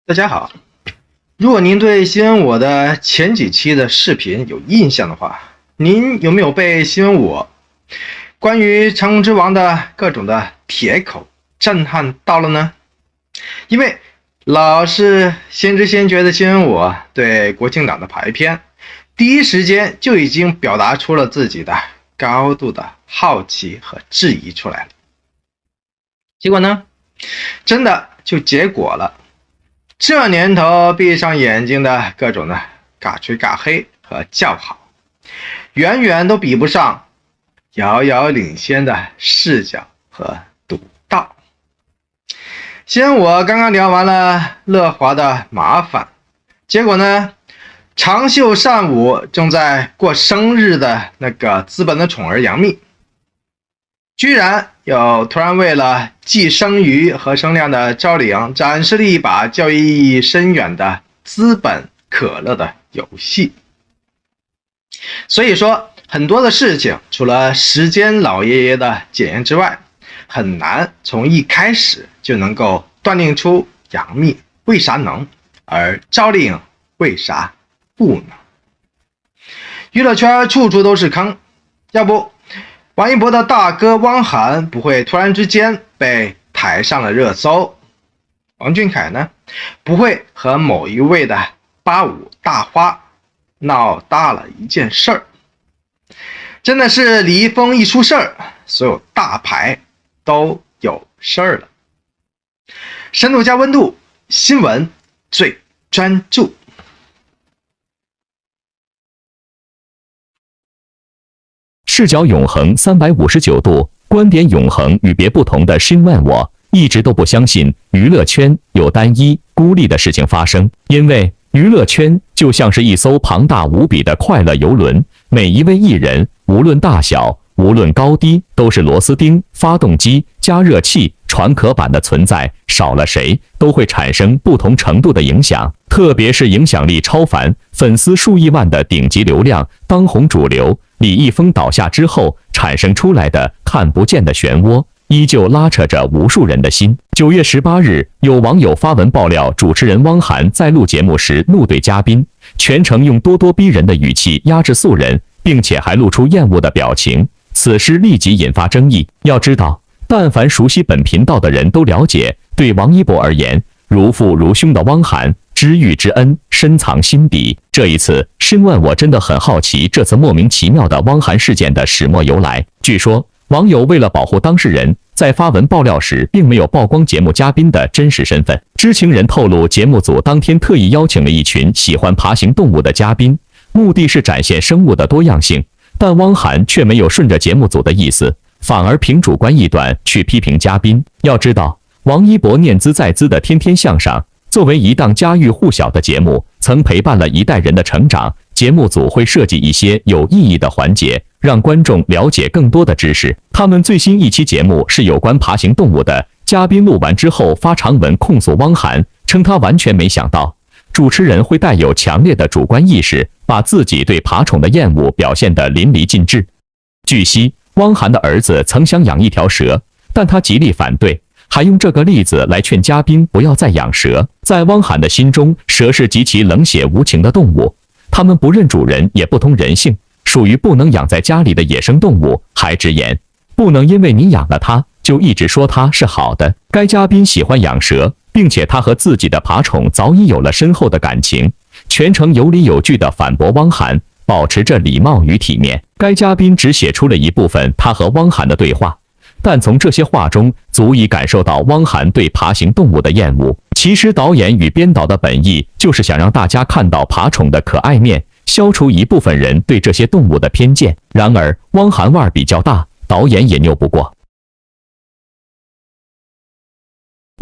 大家好，如果您对新闻我的前几期的视频有印象的话，您有没有被新闻我关于长空之王的各种的铁口震撼到了呢？因为老是先知先觉的新闻我对国庆档的排片，第一时间就已经表达出了自己的高度的好奇和质疑出来了。结果呢，真的就结果了。这年头闭上眼睛的各种的尬吹尬黑和叫好，远远都比不上遥遥领先的视角和独到。先我刚刚聊完了乐华的麻烦，结果呢，长袖善舞正在过生日的那个资本的宠儿杨幂，居然又突然为了既声誉和声量的赵丽颖展示了一把教育意义深远的资本可乐的游戏。所以说很多的事情除了时间老爷爷的检验之外，很难从一开始就能够断定出杨幂为啥能，而赵丽颖为啥不能。娱乐圈处处都是坑，要不王一博的大哥汪涵不会突然之间被抬上了热搜，王俊凯呢不会和某一位的85大花闹大了一件事儿。真的是李易峰一出事儿，所有大牌都有事儿了。深度加温度，新闻最专注。视角永恒359度，观点永恒与别不同的新闻我一直都不相信娱乐圈有单一孤立的事情发生，因为娱乐圈就像是一艘庞大无比的快乐游轮，每一位艺人无论大小无论高低都是螺丝钉、发动机、加热器、传壳板的存在，少了谁都会产生不同程度的影响，特别是影响力超凡、粉丝数亿万的顶级流量当红主流李易峰倒下之后产生出来的看不见的漩涡，依旧拉扯着无数人的心。9月18日，有网友发文爆料，主持人汪涵在录节目时怒对嘉宾，全程用咄咄逼人的语气压制素人，并且还露出厌恶的表情。此事立即引发争议。要知道，但凡熟悉本频道的人都了解，对王一博而言，如父如兄的汪涵知遇之恩深藏心底。这一次新闻我真的很好奇这次莫名其妙的汪涵事件的始末由来。据说网友为了保护当事人，在发文爆料时并没有曝光节目嘉宾的真实身份。知情人透露，节目组当天特意邀请了一群喜欢爬行动物的嘉宾，目的是展现生物的多样性，但汪涵却没有顺着节目组的意思，反而凭主观臆断去批评嘉宾。要知道，王一博念兹在兹的天天向上作为一档家喻户晓的节目，曾陪伴了一代人的成长，节目组会设计一些有意义的环节，让观众了解更多的知识。他们最新一期节目是有关爬行动物的，嘉宾录完之后发长文控诉汪涵，称他完全没想到主持人会带有强烈的主观意识，把自己对爬宠的厌恶表现得淋漓尽致。据悉，汪涵的儿子曾想养一条蛇，但他极力反对，还用这个例子来劝嘉宾不要再养蛇。在汪涵的心中，蛇是极其冷血无情的动物，它们不认主人，也不通人性，属于不能养在家里的野生动物。还直言，不能因为你养了它，就一直说它是好的。该嘉宾喜欢养蛇，并且他和自己的爬宠早已有了深厚的感情，全程有理有据地反驳汪涵，保持着礼貌与体面。该嘉宾只写出了一部分他和汪涵的对话，但从这些话中足以感受到汪涵对爬行动物的厌恶。其实导演与编导的本意就是想让大家看到爬宠的可爱面，消除一部分人对这些动物的偏见。然而汪涵腕儿比较大，导演也拗不过。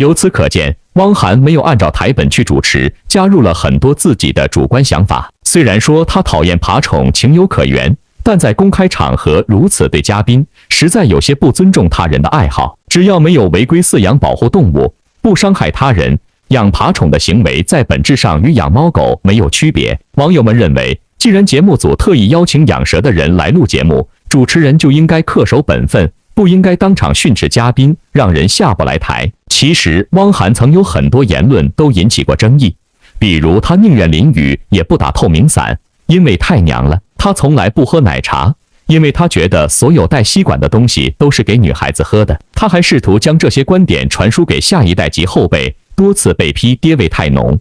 由此可见，汪涵没有按照台本去主持，加入了很多自己的主观想法。虽然说他讨厌爬宠情有可原，但在公开场合如此对嘉宾，实在有些不尊重他人的爱好。只要没有违规饲养保护动物，不伤害他人，养爬宠的行为在本质上与养猫狗没有区别。网友们认为，既然节目组特意邀请养蛇的人来录节目，主持人就应该恪守本分，不应该当场训斥嘉宾，让人下不来台。其实汪涵曾有很多言论都引起过争议，比如他宁愿淋雨也不打透明伞，因为太娘了；他从来不喝奶茶，因为他觉得所有带吸管的东西都是给女孩子喝的。他还试图将这些观点传输给下一代及后辈，多次被批爹味太浓。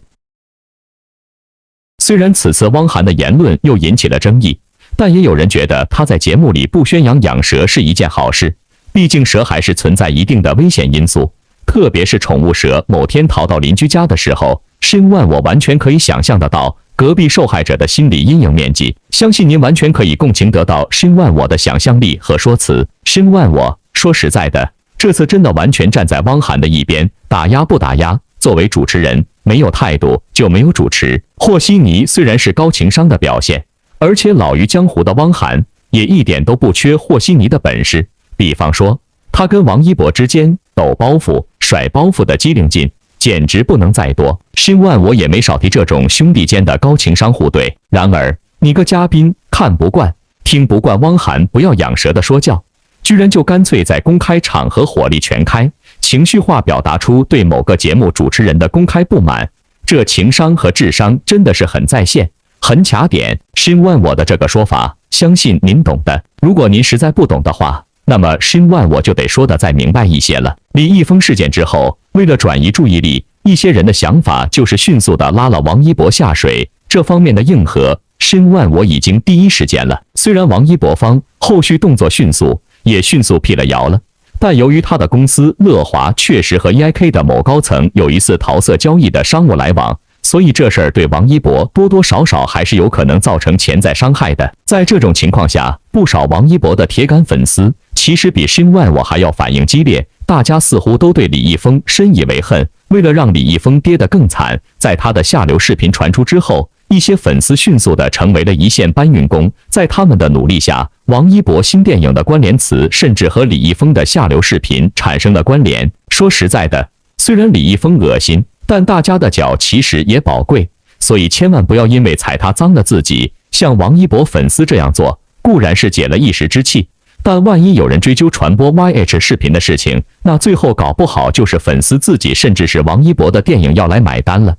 虽然此次汪涵的言论又引起了争议，但也有人觉得他在节目里不宣扬养蛇是一件好事，毕竟蛇还是存在一定的危险因素，特别是宠物蛇某天逃到邻居家的时候，申万我完全可以想象得到隔壁受害者的心理阴影面积，相信您完全可以共情得到申万我的想象力和说辞。申万我说实在的，这次真的完全站在汪涵的一边，打压不打压，作为主持人，没有态度就没有主持。和稀泥虽然是高情商的表现，而且老于江湖的汪涵也一点都不缺和稀泥的本事，比方说他跟王一博之间抖包袱、甩包袱的机灵劲，简直不能再多。申万我也没少提这种兄弟间的高情商互怼。然而，你个嘉宾看不惯、听不惯汪涵不要养蛇的说教，居然就干脆在公开场合火力全开，情绪化表达出对某个节目主持人的公开不满，这情商和智商真的是很在线，很卡点。申万我的这个说法，相信您懂的。如果您实在不懂的话，那么申万我就得说的再明白一些了。李易峰事件之后，为了转移注意力，一些人的想法就是迅速的拉了王一博下水，这方面的硬核，申万我已经第一时间了。虽然王一博方后续动作迅速，也迅速辟了谣了，但由于他的公司乐华确实和 EIK 的某高层有疑似桃色交易的商务来往，所以这事儿对王一博多多少少还是有可能造成潜在伤害的。在这种情况下，不少王一博的铁杆粉丝其实比申万我还要反应激烈，大家似乎都对李易峰深以为恨。为了让李易峰跌得更惨，在他的下流视频传出之后，一些粉丝迅速地成为了一线搬运工。在他们的努力下，王一博新电影的关联词甚至和李易峰的下流视频产生了关联。说实在的，虽然李易峰恶心，但大家的脚其实也宝贵，所以千万不要因为踩他脏了自己，像王一博粉丝这样做，固然是解了一时之气，但万一有人追究传播 YH 视频的事情，那最后搞不好就是粉丝自己甚至是王一博的电影要来买单了。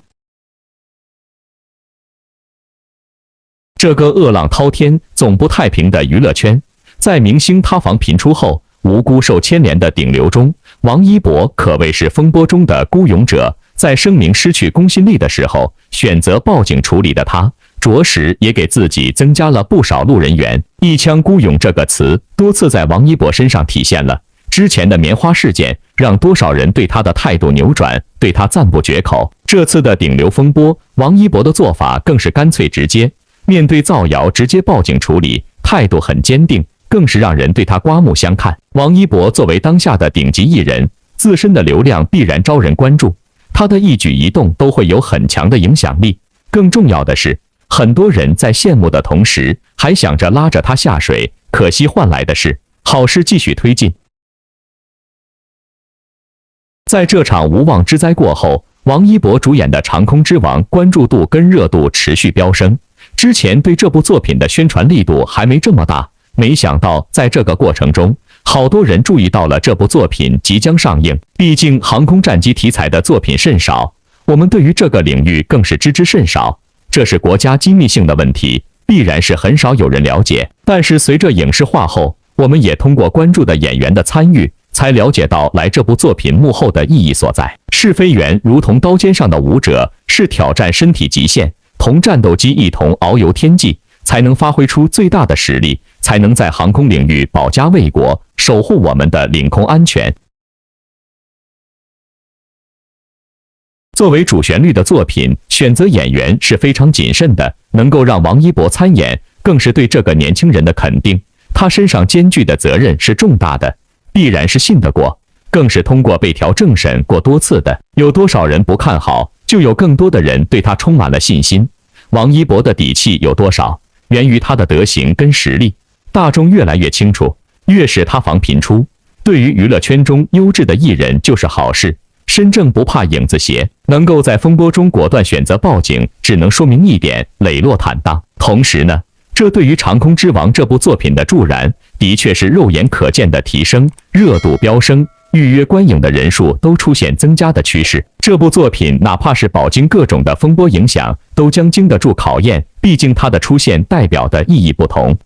这个恶浪滔天、总不太平的娱乐圈，在明星塌房频出后，无辜受牵连的顶流中，王一博可谓是风波中的孤勇者。在声明失去公信力的时候，选择报警处理的他，着实也给自己增加了不少路人缘。一腔孤勇这个词多次在王一博身上体现了。之前的棉花事件让多少人对他的态度扭转，对他赞不绝口。这次的顶流风波，王一博的做法更是干脆直接，面对造谣直接报警处理，态度很坚定，更是让人对他刮目相看。王一博作为当下的顶级艺人，自身的流量必然招人关注，他的一举一动都会有很强的影响力。更重要的是，很多人在羡慕的同时，还想着拉着他下水，可惜换来的是好事继续推进。在这场无妄之灾过后，王一博主演的《长空之王》关注度跟热度持续飙升。之前对这部作品的宣传力度还没这么大，没想到在这个过程中，好多人注意到了这部作品即将上映。毕竟航空战机题材的作品甚少，我们对于这个领域更是知之甚少，这是国家机密性的问题，必然是很少有人了解。但是随着影视化后，我们也通过关注的演员的参与，才了解到来这部作品幕后的意义所在。试飞员如同刀尖上的舞者，是挑战身体极限，同战斗机一同遨游天际，才能发挥出最大的实力，才能在航空领域保家卫国，守护我们的领空安全。作为主旋律的作品，选择演员是非常谨慎的，能够让王一博参演，更是对这个年轻人的肯定。他身上肩具的责任是重大的，必然是信得过，更是通过被调政审过多次的。有多少人不看好，就有更多的人对他充满了信心。王一博的底气有多少，源于他的德行跟实力。大众越来越清楚，越是塌房频出，对于娱乐圈中优质的艺人就是好事。身正不怕影子斜，能够在风波中果断选择报警，只能说明一点，磊落坦荡。同时呢，这对于《长空之王》这部作品的助燃，的确是肉眼可见的提升，热度飙升，预约观影的人数都出现增加的趋势。这部作品哪怕是饱经各种的风波影响，都将经得住考验，毕竟它的出现代表的意义不同。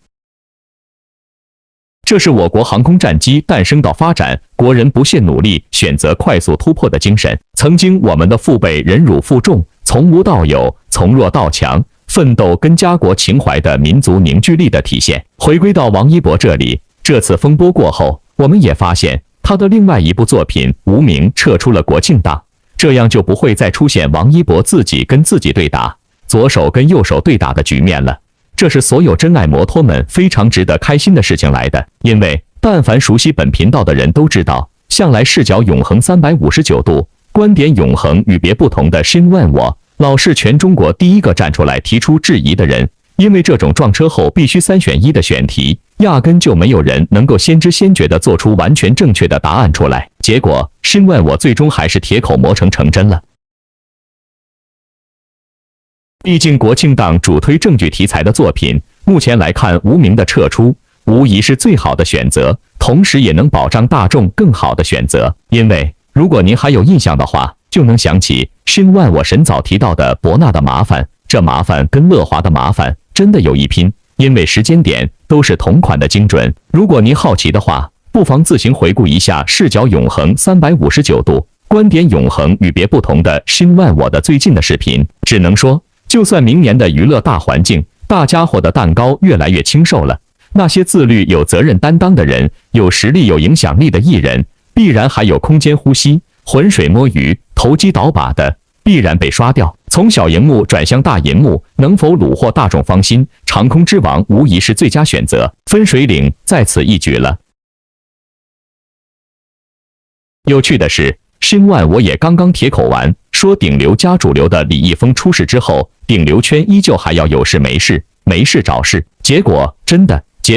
这是我国航空战机诞生到发展，国人不懈努力、选择快速突破的精神。曾经我们的父辈忍辱负重，从无到有，从弱到强，奋斗跟家国情怀的民族凝聚力的体现。回归到王一博这里，这次风波过后，我们也发现他的另外一部作品《无名》撤出了国庆档，这样就不会再出现王一博自己跟自己对打，左手跟右手对打的局面了。这是所有真爱摩托们非常值得开心的事情来的，因为但凡熟悉本频道的人都知道，向来视角永恒359度，观点永恒与别不同的申万我，老是全中国第一个站出来提出质疑的人。因为这种撞车后必须3选1的选题，压根就没有人能够先知先觉地做出完全正确的答案出来。结果申万我最终还是铁口磨成真了。毕竟国庆档主推正剧题材的作品，目前来看《无名》的撤出无疑是最好的选择，同时也能保障大众更好的选择。因为如果您还有印象的话，就能想起申万我神早提到的伯纳的麻烦，这麻烦跟乐华的麻烦真的有一拼，因为时间点都是同款的精准。如果您好奇的话，不妨自行回顾一下视角永恒359度，观点永恒与别不同的申万我的最近的视频。只能说，就算明年的娱乐大环境，大家伙的蛋糕越来越清瘦了，那些自律有责任担当的人，有实力有影响力的艺人，必然还有空间呼吸，浑水摸鱼，投机倒把的必然被刷掉。从小荧幕转向大银幕，能否虏获大众芳心，长空之王无疑是最佳选择，分水岭在此一举了。有趣的是，申万我也刚刚铁口完，说顶流加主流的李易峰出事之后，顶流圈依旧还要有事没事，没事找事。结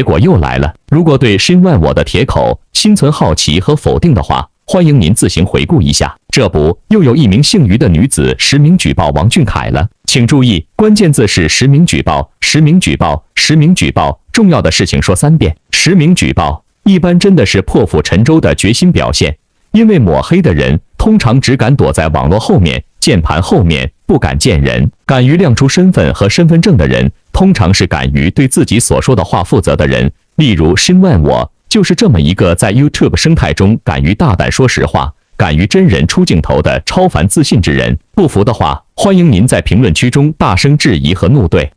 果又来了。如果对申万我的铁口心存好奇和否定的话，欢迎您自行回顾一下。这不，又有一名姓于的女子实名举报王俊凯了。请注意，关键字是实名举报，实名举报，实名举报。重要的事情说3遍。实名举报一般真的是破釜沉舟的决心表现，因为抹黑的人通常只敢躲在网络后面、键盘后面，不敢见人。敢于亮出身份和身份证的人，通常是敢于对自己所说的话负责的人。例如申万我就是这么一个在 YouTube 生态中敢于大胆说实话，敢于真人出镜头的超凡自信之人。不服的话，欢迎您在评论区中大声质疑和怒怼。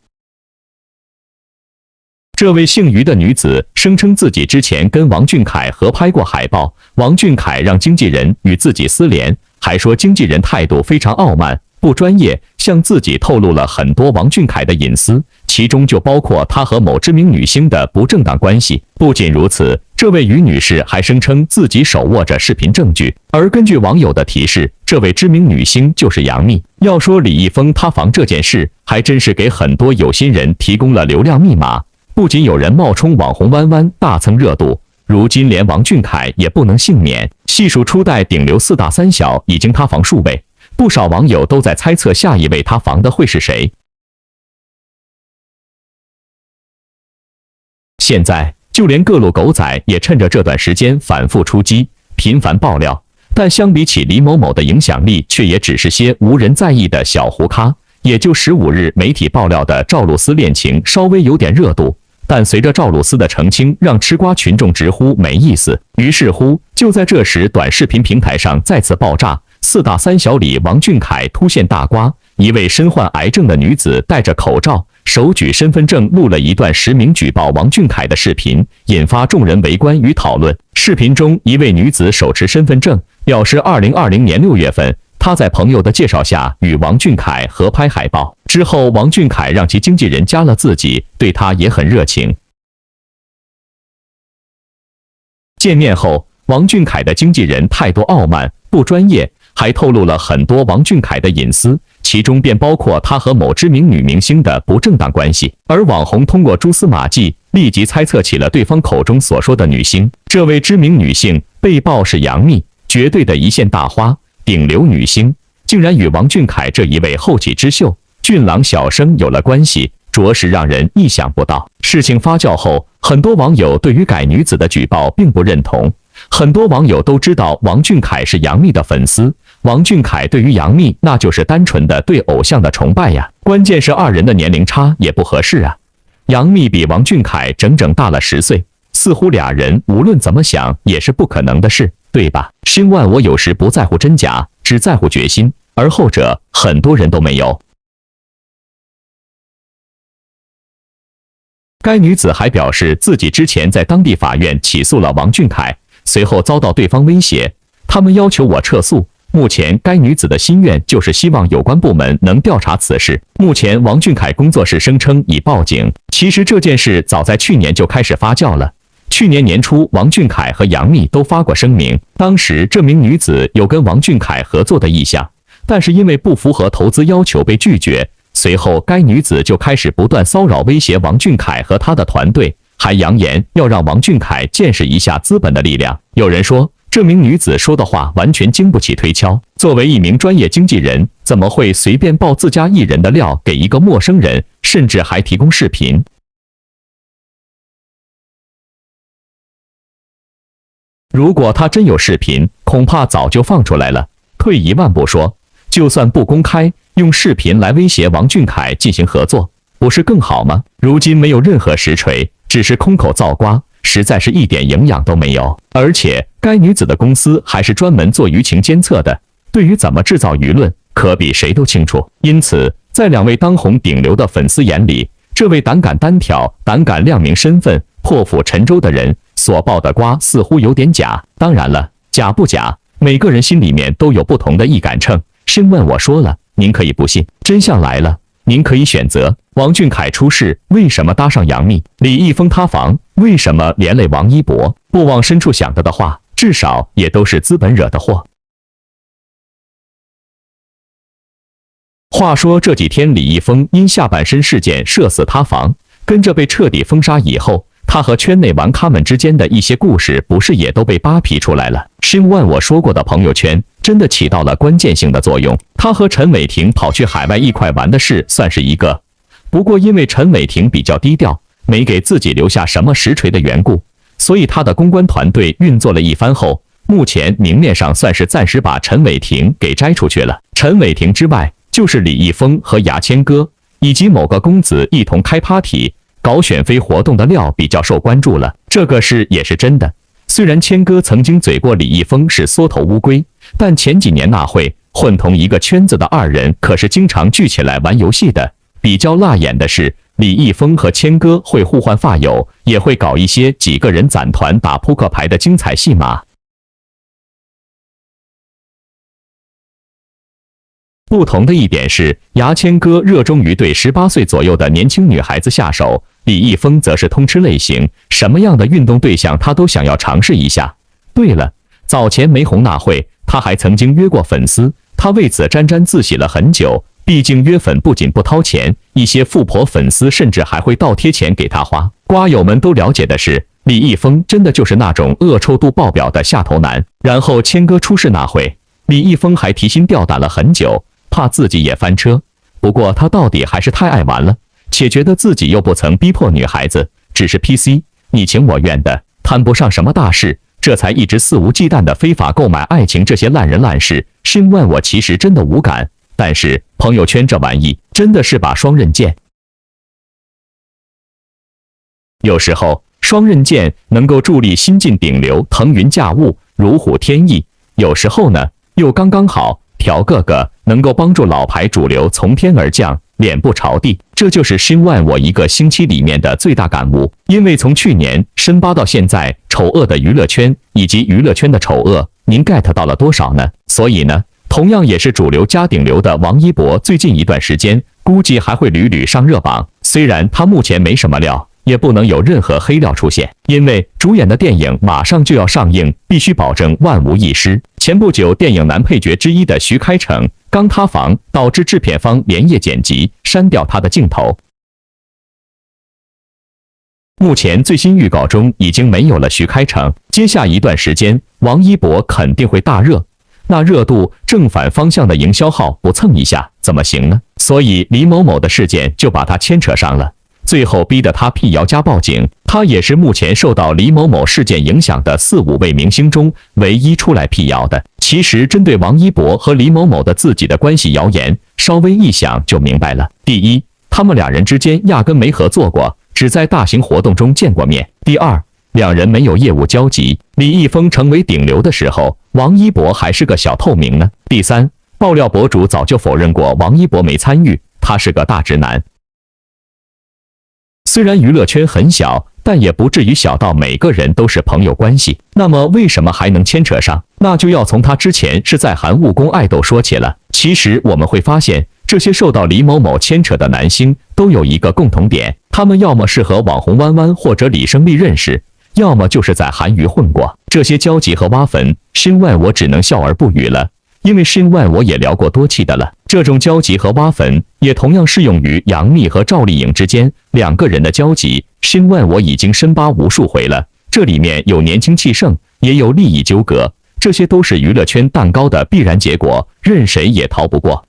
这位姓于的女子声称自己之前跟王俊凯合拍过海报，王俊凯让经纪人与自己私联，还说经纪人态度非常傲慢、不专业，向自己透露了很多王俊凯的隐私，其中就包括他和某知名女星的不正当关系。不仅如此，这位于女士还声称自己手握着视频证据，而根据网友的提示，这位知名女星就是杨幂。要说李易峰塌房这件事，还真是给很多有心人提供了流量密码。不仅有人冒充网红弯弯大蹭热度，如今连王俊凯也不能幸免。细数初代顶流4大3小已经塌房数位，不少网友都在猜测下一位塌房的会是谁。现在就连各路狗仔也趁着这段时间反复出击，频繁爆料，但相比起李某某的影响力，却也只是些无人在意的小胡咖。也就15日媒体爆料的赵露思恋情稍微有点热度，但随着赵露思的澄清，让吃瓜群众直呼没意思。于是乎，就在这时，短视频平台上再次爆炸，4大3小里王俊凯突现大瓜。一位身患癌症的女子戴着口罩，手举身份证录了一段实名举报王俊凯的视频，引发众人围观与讨论。视频中，一位女子手持身份证，表示2020年6月份，她在朋友的介绍下与王俊凯合拍海报，之后王俊凯让其经纪人加了自己，对她也很热情。见面后，王俊凯的经纪人态度傲慢、不专业，还透露了很多王俊凯的隐私，其中便包括他和某知名女明星的不正当关系。而网红通过蛛丝马迹，立即猜测起了对方口中所说的女星。这位知名女性被曝是杨幂，绝对的一线大花，顶流女星，竟然与王俊凯这一位后起之秀俊朗小生有了关系。着实让人意想不到。事情发酵后，很多网友对于该女子的举报并不认同。很多网友都知道王俊凯是杨幂的粉丝，王俊凯对于杨幂那就是单纯的对偶像的崇拜呀。关键是二人的年龄差也不合适啊，杨幂比王俊凯整整大了10岁，似乎俩人无论怎么想也是不可能的事，对吧？新万我有时不在乎真假，只在乎决心，而后者很多人都没有。该女子还表示，自己之前在当地法院起诉了王俊凯，随后遭到对方威胁，他们要求我撤诉。目前该女子的心愿就是希望有关部门能调查此事。目前王俊凯工作室声称已报警，其实这件事早在去年就开始发酵了。去年年初，王俊凯和杨幂都发过声明，当时这名女子有跟王俊凯合作的意向，但是因为不符合投资要求被拒绝。随后该女子就开始不断骚扰威胁王俊凯和他的团队，还扬言要让王俊凯见识一下资本的力量。有人说，这名女子说的话完全经不起推敲，作为一名专业经纪人，怎么会随便爆自家艺人的料给一个陌生人，甚至还提供视频？如果他真有视频，恐怕早就放出来了。退一万步说，就算不公开，用视频来威胁王俊凯进行合作，不是更好吗？如今没有任何实锤，只是空口造瓜，实在是一点营养都没有。而且该女子的公司还是专门做舆情监测的，对于怎么制造舆论，可比谁都清楚。因此，在两位当红顶流的粉丝眼里，这位胆敢单挑、胆敢亮明身份、破釜沉舟的人所爆的瓜似乎有点假。当然了，假不假，每个人心里面都有不同的一杆秤。申问我说了，您可以不信，真相来了，您可以选择。王俊凯出事，为什么搭上杨幂？李易峰塌房，为什么连累王一博？不往深处想的话，至少也都是资本惹的祸。话说这几天李易峰因下半身事件社死塌房，跟着被彻底封杀以后，他和圈内玩咖们之间的一些故事不是也都被扒皮出来了？申万我说过的朋友圈真的起到了关键性的作用。他和陈伟霆跑去海外一块玩的事算是一个，不过因为陈伟霆比较低调，没给自己留下什么实锤的缘故，所以他的公关团队运作了一番后，目前明面上算是暂时把陈伟霆给摘出去了。陈伟霆之外，就是李易峰和牙签哥以及某个公子一同开 party 搞选妃活动的料比较受关注了。这个事也是真的。虽然谦哥曾经嘴过李易峰是缩头乌龟，但前几年那会混同一个圈子的二人可是经常聚起来玩游戏的。比较辣眼的是，李易峰和谦哥会互换发友，也会搞一些几个人攒团打扑克牌的精彩戏码。不同的一点是，牙签哥热衷于对18岁左右的年轻女孩子下手，李易峰则是通吃类型，什么样的运动对象他都想要尝试一下。对了，早前梅红那会，他还曾经约过粉丝，他为此沾沾自喜了很久。毕竟约粉不仅不掏钱，一些富婆粉丝甚至还会倒贴钱给他花。瓜友们都了解的是，李易峰真的就是那种恶臭度爆表的下头男。然后谦哥出事那会，李易峰还提心吊胆了很久，怕自己也翻车。不过他到底还是太爱玩了，且觉得自己又不曾逼迫女孩子，只是 PC 你情我愿的，谈不上什么大事，这才一直肆无忌惮的非法购买爱情这些烂人烂事。申万我其实真的无感，但是朋友圈这玩意真的是把双刃剑。有时候双刃剑能够助力新晋顶流腾云驾雾，如虎添翼；有时候呢，又刚刚好调个能够帮助老牌主流从天而降，脸不朝地。这就是申万我一个星期里面的最大感悟。因为从去年深扒到现在，丑恶的娱乐圈以及娱乐圈的丑恶，您 get 到了多少呢？所以呢，同样也是主流加顶流的王一博，最近一段时间估计还会屡屡上热榜。虽然他目前没什么料，也不能有任何黑料出现，因为主演的电影马上就要上映，必须保证万无一失。前不久，电影男配角之一的徐开骋刚塌房，导致制片方连夜剪辑删掉他的镜头。目前最新预告中已经没有了徐开骋，接下一段时间王一博肯定会大热。那热度正反方向的营销号不蹭一下怎么行呢？所以李某某的事件就把他牵扯上了，最后逼得他辟谣加报警。他也是目前受到李某某事件影响的4、5位明星中唯一出来辟谣的。其实针对王一博和李某某的自己的关系谣言，稍微一想就明白了。第一，他们两人之间压根没合作过，只在大型活动中见过面。第二，两人没有业务交集。李易峰成为顶流的时候，王一博还是个小透明呢。第三，爆料博主早就否认过王一博没参与，他是个大直男。虽然娱乐圈很小，但也不至于小到每个人都是朋友关系。那么为什么还能牵扯上？那就要从他之前是在韩务工爱豆说起了。其实我们会发现，这些受到李某某牵扯的男星都有一个共同点，他们要么是和网红弯弯或者李胜利认识，要么就是在韩娱混过。这些交集和挖坟，身外我只能笑而不语了。因为身外我也聊过多期的了，这种交集和挖坟也同样适用于杨幂和赵丽颖之间两个人的交集。身外我已经深扒无数回了，这里面有年轻气盛，也有利益纠葛，这些都是娱乐圈蛋糕的必然结果，任谁也逃不过。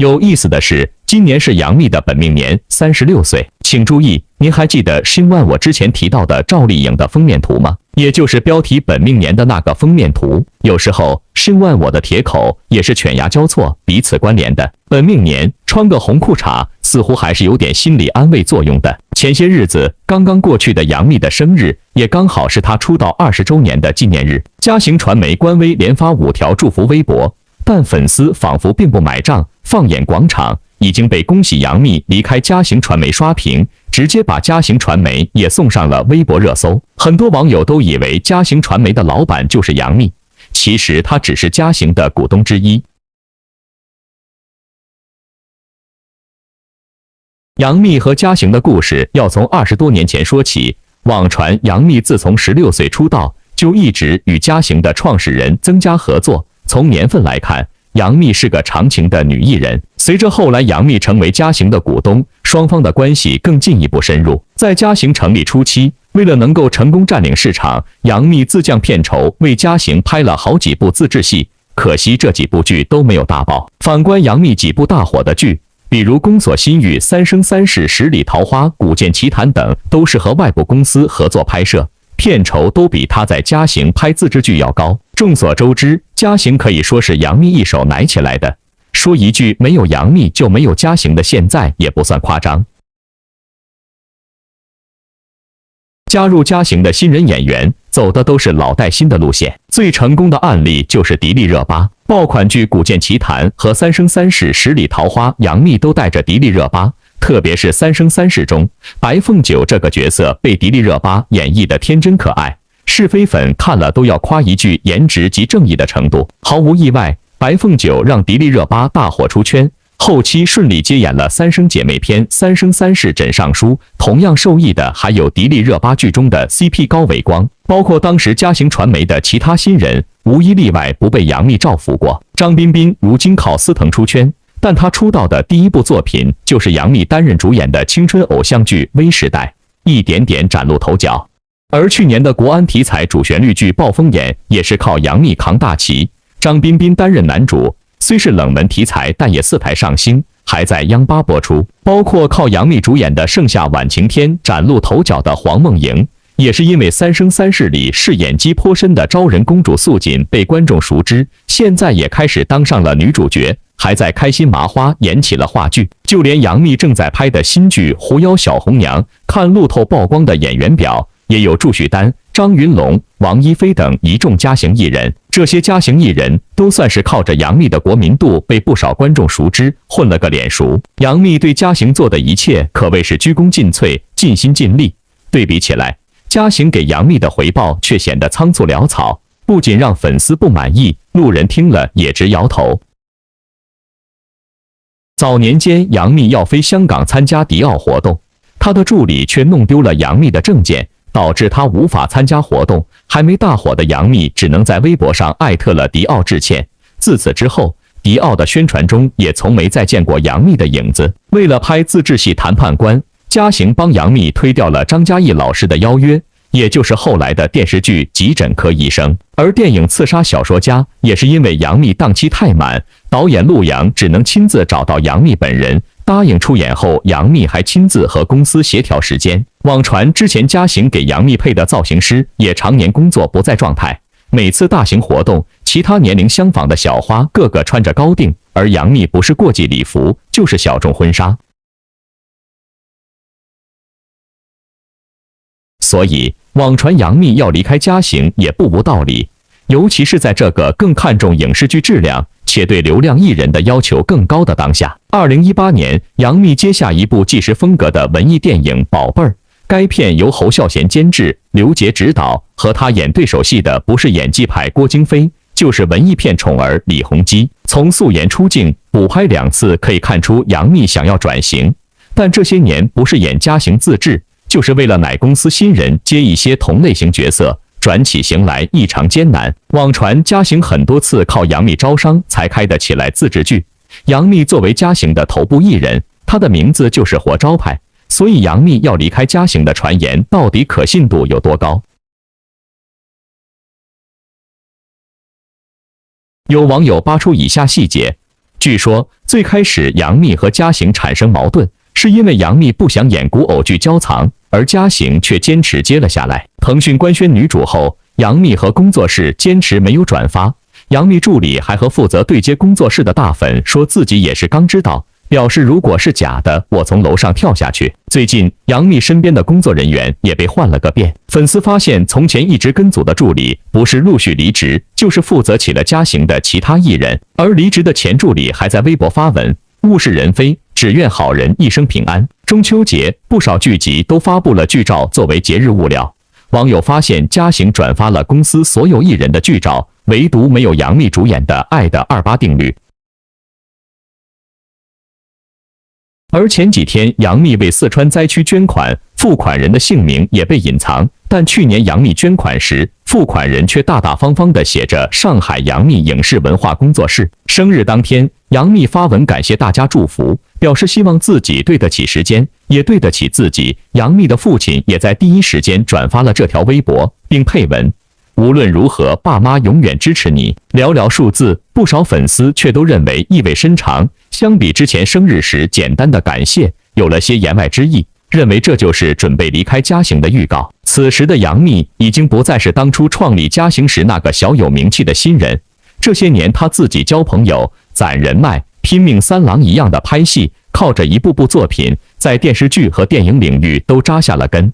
有意思的是，今年是杨幂的本命年，36岁。请注意，您还记得身外我之前提到的赵丽颖的封面图吗？也就是标题本命年的那个封面图。有时候身外我的铁口也是犬牙交错，彼此关联的。本命年穿个红裤衩，似乎还是有点心理安慰作用的。前些日子刚刚过去的杨幂的生日，也刚好是她出道20周年的纪念日。嘉行传媒官微连发5条祝福微博，但粉丝仿佛并不买账。放眼广场，已经被恭喜杨幂离开嘉行传媒刷屏，直接把嘉行传媒也送上了微博热搜。很多网友都以为嘉行传媒的老板就是杨幂，其实她只是嘉行的股东之一。杨幂和嘉行的故事要从20多年前说起。网传杨幂自从16岁出道，就一直与嘉行的创始人增加合作。从年份来看，杨幂是个长情的女艺人。随着后来杨幂成为嘉行的股东，双方的关系更进一步深入。在嘉行成立初期，为了能够成功占领市场，杨幂自降片酬为嘉行拍了好几部自制戏，可惜这几部剧都没有大爆。反观杨幂几部大火的剧，比如《宫锁心玉》《三生三世十里桃花》《古剑奇谭》等，都是和外部公司合作拍摄，片酬都比她在嘉行拍自制剧要高。众所周知，嘉行可以说是杨幂一手奶起来的。说一句没有杨幂就没有嘉行的现在也不算夸张。加入嘉行的新人演员走的都是老带新的路线，最成功的案例就是迪丽热巴。爆款剧《古剑奇谭》和《三生三世十里桃花》，杨幂都带着迪丽热巴。特别是《三生三世》中，白凤九这个角色被迪丽热巴演绎的天真可爱，是非粉看了都要夸一句颜值及正义的程度。毫无意外，白凤九让迪丽热巴大火出圈，后期顺利接演了《三生姐妹篇》《三生三世枕上书》。同样受益的还有迪丽热巴剧中的 CP 高伟光，包括当时嘉行传媒的其他新人，无一例外不被杨幂照拂过。张彬彬如今靠司藤出圈，但他出道的第一部作品就是杨幂担任主演的青春偶像剧《微时代》，一点点崭露头角。而去年的国安题材主旋律剧《暴风眼》也是靠杨幂扛大旗，张彬彬担任男主，虽是冷门题材，但也4台上星，还在央8播出。包括靠杨幂主演的《盛夏晚晴天》崭露头角的黄梦莹，也是因为《三生三世》里饰演技颇深的昭仁公主素锦被观众熟知，现在也开始当上了女主角，还在开心麻花演起了话剧。就连杨幂正在拍的新剧《狐妖小红娘》，看路透曝光的演员表，也有祝绪丹、张云龙、王一菲等一众嘉行艺人。这些嘉行艺人都算是靠着杨幂的国民度被不少观众熟知，混了个脸熟。杨幂对嘉行做的一切可谓是鞠躬尽瘁，尽心尽力。对比起来，嘉行给杨幂的回报却显得仓促潦草，不仅让粉丝不满意，路人听了也直摇头。早年间，杨幂要飞香港参加迪奥活动，她的助理却弄丢了杨幂的证件，导致她无法参加活动。还没大火的杨幂只能在微博上艾特了迪奥致歉。自此之后，迪奥的宣传中也从没再见过杨幂的影子。为了拍自制戏《谈判官》，嘉行帮杨幂推掉了张嘉译老师的邀约，也就是后来的电视剧《急诊科医生》。而电影《刺杀小说家》也是因为杨幂档期太满，导演陆阳只能亲自找到杨幂本人，答应出演后，杨幂还亲自和公司协调时间。网传之前嘉行给杨幂配的造型师也常年工作不在状态，每次大型活动，其他年龄相仿的小花个个穿着高定，而杨幂不是过季礼服，就是小众婚纱。所以，网传杨幂要离开嘉行也不无道理，尤其是在这个更看重影视剧质量且对流量艺人的要求更高的当下。2018年，杨幂接下一部纪实风格的文艺电影《宝贝儿》，该片由侯孝贤监制，刘杰执导，和他演对手戏的不是演技派郭京飞，就是文艺片宠儿李弘基。从素颜出镜补拍2次可以看出杨幂想要转型，但这些年不是演嘉行自制，就是为了乃公司新人接一些同类型角色，转起型来异常艰难。网传嘉行很多次靠杨幂招商才开得起来自制剧，杨幂作为嘉行的头部艺人，她的名字就是活招牌，所以杨幂要离开嘉行的传言到底可信度有多高？有网友扒出以下细节，据说最开始杨幂和嘉行产生矛盾，是因为杨幂不想演古偶剧焦藏，而嘉行却坚持接了下来。腾讯官宣女主后，杨幂和工作室坚持没有转发，杨幂助理还和负责对接工作室的大粉说自己也是刚知道，表示如果是假的，我从楼上跳下去。最近，杨幂身边的工作人员也被换了个遍，粉丝发现从前一直跟组的助理不是陆续离职，就是负责起了嘉行的其他艺人，而离职的前助理还在微博发文，物是人非，只愿好人一生平安。中秋节，不少剧集都发布了剧照作为节日物料，网友发现嘉行转发了公司所有艺人的剧照，唯独没有杨幂主演的《爱的28定律》。而前几天，杨幂为四川灾区捐款，付款人的姓名也被隐藏。但去年杨幂捐款时，付款人却大大方方地写着“上海杨幂影视文化工作室”。生日当天，杨幂发文感谢大家祝福，表示希望自己对得起时间，也对得起自己。杨幂的父亲也在第一时间转发了这条微博，并配文：“无论如何，爸妈永远支持你。”寥寥数字，不少粉丝却都认为意味深长。相比之前生日时简单的感谢，有了些言外之意，认为这就是准备离开嘉行的预告。此时的杨幂已经不再是当初创立嘉行时那个小有名气的新人，这些年她自己交朋友、攒人脉，拼命三郎一样的拍戏，靠着一部部作品，在电视剧和电影领域都扎下了根。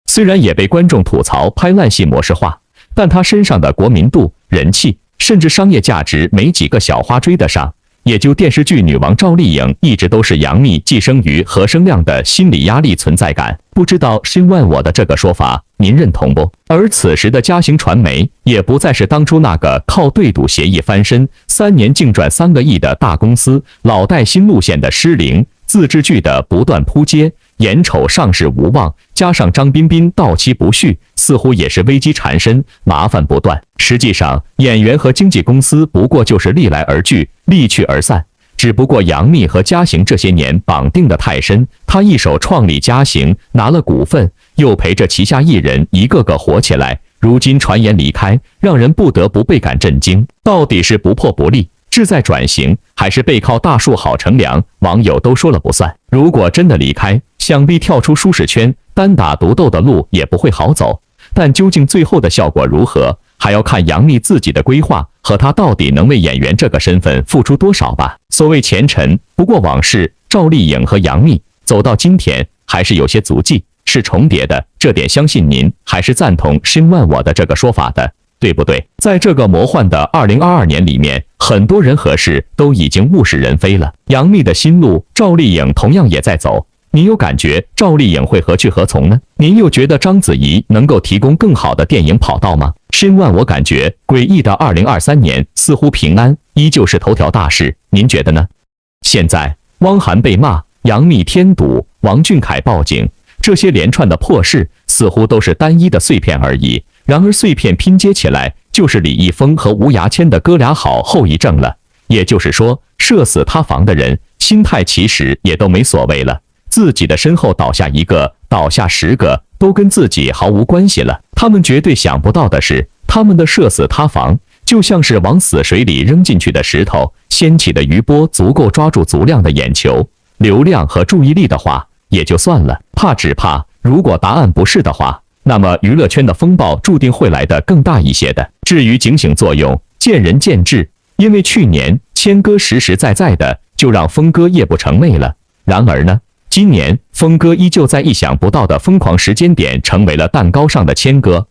虽然也被观众吐槽拍烂戏模式化，但她身上的国民度、人气，甚至商业价值没几个小花追得上。也就电视剧女王赵丽颖一直都是杨幂寄生于何生亮的心理压力存在感。不知道深万我的这个说法您认同不？而此时的嘉行传媒也不再是当初那个靠对赌协议翻身，3年净赚3个亿的大公司，老带新路线的失灵，自制剧的不断扑街，眼瞅上市无望，加上张彬彬到期不续，似乎也是危机缠身，麻烦不断。实际上，演员和经纪公司不过就是历来而聚，历去而散。只不过杨幂和嘉行这些年绑定的太深，她一手创立嘉行，拿了股份，又陪着旗下艺人一个个火起来，如今传言离开，让人不得不倍感震惊。到底是不破不立，志在转型，还是背靠大树好乘凉？网友都说了不算。如果真的离开，想必跳出舒适圈，单打独斗的路也不会好走。但究竟最后的效果如何，还要看杨幂自己的规划和她到底能为演员这个身份付出多少吧。所谓前尘不过往事，赵丽颖和杨幂走到今天还是有些足迹是重叠的，这点相信您还是赞同深万我的这个说法的，对不对？在这个魔幻的2022年里面，很多人和事都已经物是人非了。杨幂的新路，赵丽颖同样也在走。您有感觉赵丽颖会何去何从呢？您又觉得章子怡能够提供更好的电影跑道吗？深万我感觉诡异的2023年似乎平安依旧是头条大事，您觉得呢？现在汪涵被骂，杨幂添堵，王俊凯报警，这些连串的破事似乎都是单一的碎片而已。然而碎片拼接起来，就是李易峰和吴牙签的哥俩好后遗症了。也就是说，射死塌房的人心态其实也都没所谓了。自己的身后倒下一个，倒下10个，都跟自己毫无关系了。他们绝对想不到的是，他们的社死塌房，就像是往死水里扔进去的石头，掀起的余波足够抓住足量的眼球、流量和注意力的话，也就算了。只怕如果答案不是的话，那么娱乐圈的风暴注定会来得更大一些的。至于警醒作用，见仁见智。因为去年谦哥实实在在的就让峰哥夜不成寐了。然而呢，今年峰哥依旧在意想不到的疯狂时间点成为了蛋糕上的谦哥。